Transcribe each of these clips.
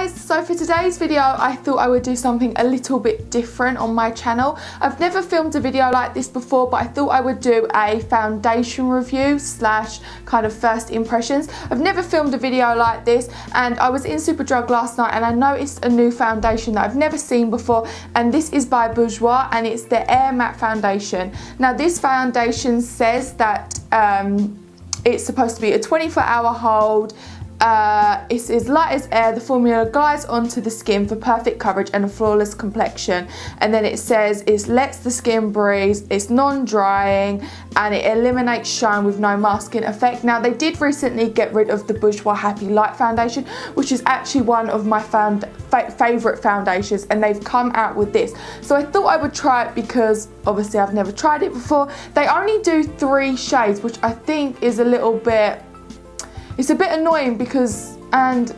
guys, so for today's video I thought I would do something a little bit different on my channel. I've never filmed a video like this before, but I thought I would do a foundation review slash kind of first impressions. I've never filmed a video like this, and I was in Superdrug last night and I noticed a new foundation that I've never seen before, and this is by Bourjois and it's the Air Matte Foundation. Now this foundation says that it's supposed to be a 24-hour hold. It's as light as air. The formula glides onto the skin for perfect coverage and a flawless complexion. And then it says it lets the skin breathe, it's non-drying, and it eliminates shine with no masking effect. Now they did recently get rid of the Bourjois Happy Light foundation, which is actually one of my favourite foundations, and they've come out with this. So I thought I would try it because obviously I've never tried it before. They only do 3 shades, which I think is a little bit... It's a bit annoying because, and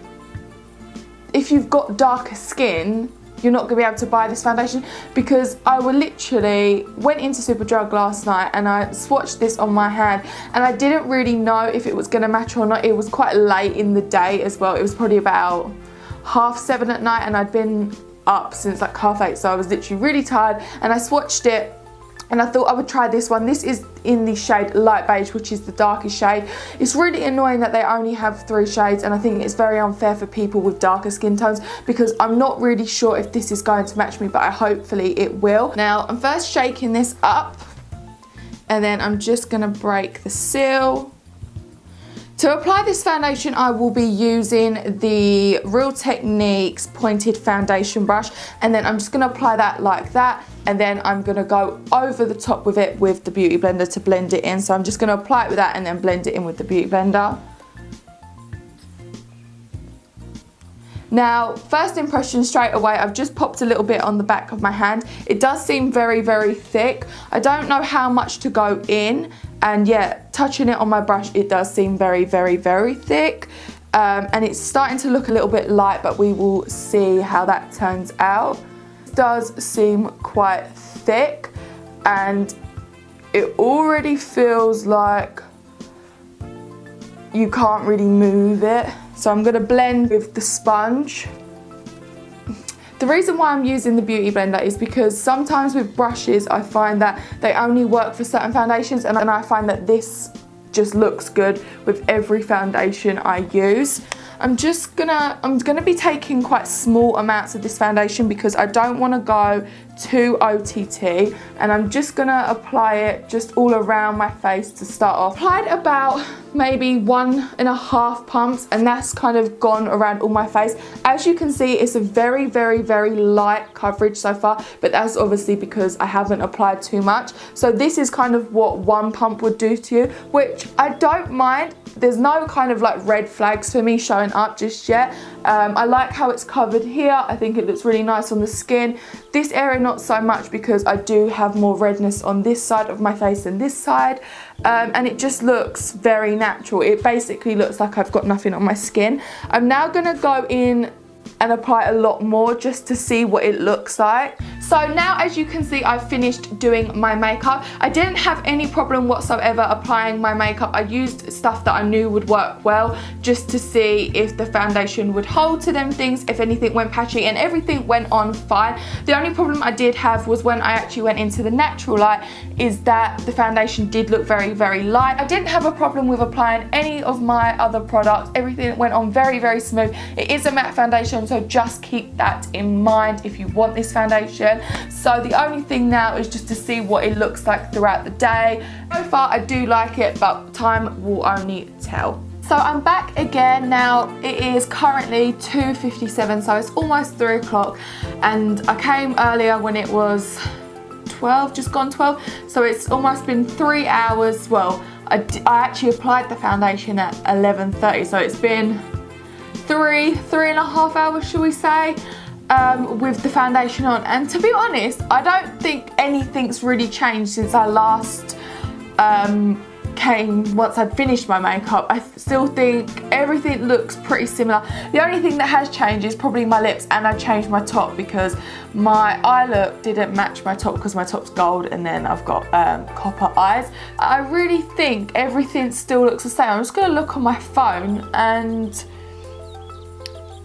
if you've got darker skin, you're not going to be able to buy this foundation, because I literally went into Superdrug last night and I swatched this on my hand and I didn't really know if it was going to match or not. It was quite late in the day as well. It was probably about 7:30 at night and I'd been up since like 8:30, so I was literally really tired, and I swatched it and I thought I would try this one. This is in the shade Light Beige, which is the darkest shade. It's really annoying that they only have 3 shades, and I think it's very unfair for people with darker skin tones, because I'm not really sure if this is going to match me, but hopefully it will. Now I'm first shaking this up and then I'm just gonna break the seal. To apply this foundation, I will be using the Real Techniques pointed foundation brush, and then I'm just going to apply that like that, and then I'm going to go over the top with it with the Beauty Blender to blend it in. So I'm just going to apply it with that and then blend it in with the Beauty Blender. Now, first impression straight away, I've just popped a little bit on the back of my hand. It does seem very, very thick. I don't know how much to go in, and yeah, touching it on my brush, it does seem very, very, very thick. And it's starting to look a little bit light, but we will see how that turns out. It does seem quite thick, and it already feels like you can't really move it. So I'm going to blend with the sponge. The reason why I'm using the Beauty Blender is because sometimes with brushes I find that they only work for certain foundations, and I find that this just looks good with every foundation I use. I'm gonna be taking quite small amounts of this foundation because I don't want to go too OTT, and I'm just gonna apply it just all around my face to start off. Applied about maybe 1.5 pumps, and that's kind of gone around all my face. As you can see, it's a very, very, very light coverage so far, but that's obviously because I haven't applied too much. So this is kind of what 1 pump would do to you, which I don't mind. There's no kind of like red flags for me showing up just yet. I like how it's covered here. I think it looks really nice on the skin. This area not so much, because I do have more redness on this side of my face than this side. And it just looks very natural. It basically looks like I've got nothing on my skin. I'm now gonna go in and apply a lot more just to see what it looks like. So now, as you can see, I've finished doing my makeup. I didn't have any problem whatsoever applying my makeup. I used stuff that I knew would work well just to see if the foundation would hold to them things, if anything went patchy, and everything went on fine. The only problem I did have was when I actually went into the natural light, is that the foundation did look very, very light. I didn't have a problem with applying any of my other products. Everything went on very, very smooth. It is a matte foundation, so just keep that in mind if you want this foundation. So the only thing now is just to see what it looks like throughout the day. So far I do like it, but time will only tell. So I'm back again now. It is currently 2:57, so it's almost 3 o'clock, and I came earlier when it was 12, just gone 12, so it's almost been 3 hours. Well, I actually applied the foundation at 11:30, so it's been 3.5 hours, shall we say, with the foundation on. And to be honest, I don't think anything's really changed since I last came. Once I'd finished my makeup, I still think everything looks pretty similar. The only thing that has changed is probably my lips, and I changed my top because my eye look didn't match my top, because my top's gold and then I've got copper eyes. I really think everything still looks the same. I'm just going to look on my phone, and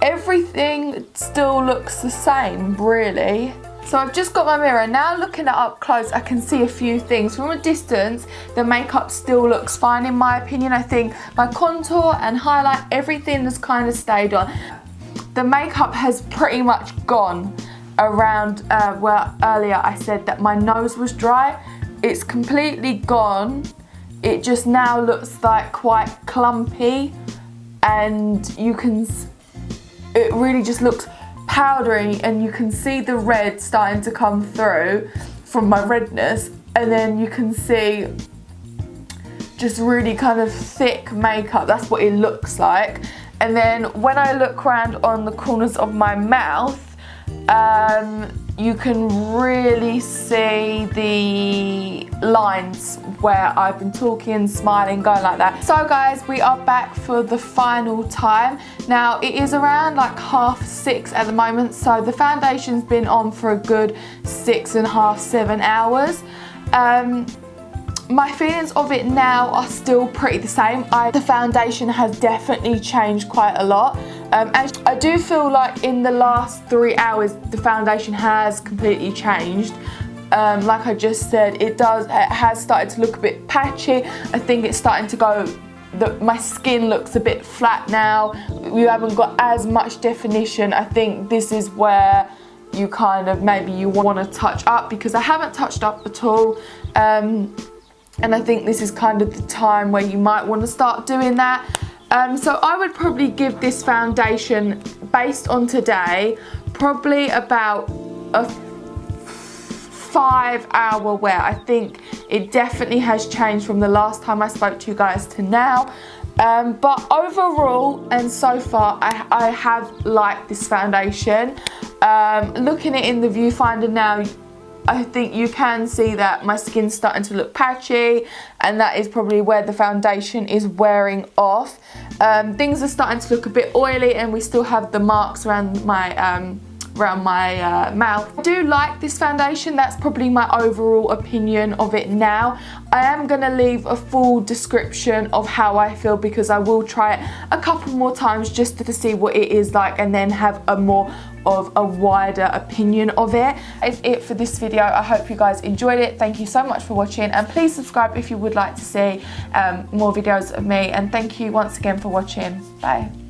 everything still looks the same, really. So I've just got my mirror. Now looking at up close, I can see a few things. From a distance, the makeup still looks fine in my opinion. I think my contour and highlight, everything has kind of stayed on. The makeup has pretty much gone around where earlier I said that my nose was dry. It's completely gone. It just now looks like quite clumpy, and it really just looks powdery, and you can see the red starting to come through from my redness, and then you can see just really kind of thick makeup. That's what it looks like. And then when I look around on the corners of my mouth, you can really see the lines where I've been talking, smiling, going like that. So guys, we are back for the final time. Now it is around like 6:30 at the moment, so the foundation's been on for a good 6.5, 7 hours. My feelings of it now are still pretty the same. The foundation has definitely changed quite a lot. And I do feel like in the last 3 hours, the foundation has completely changed. Like I just said, it has started to look a bit patchy. I think it's starting to go, my skin looks a bit flat now. You haven't got as much definition. I think this is where you kind of, maybe you want to touch up, because I haven't touched up at all. And I think this is kind of the time where you might want to start doing that. So I would probably give this foundation, based on today, probably about a 5-hour wear. I think it definitely has changed from the last time I spoke to you guys to now. But overall and so far, I have liked this foundation. Looking at it in the viewfinder now, I think you can see that my skin's starting to look patchy, and that is probably where the foundation is wearing off. Things are starting to look a bit oily, and we still have the marks around my mouth. I do like this foundation. That's probably my overall opinion of it now. I am going to leave a full description of how I feel, because I will try it a couple more times just to see what it is like, and then have a more of a wider opinion of it. That's it for this video. I hope you guys enjoyed it. Thank you so much for watching, and please subscribe if you would like to see more videos of me, and thank you once again for watching. Bye.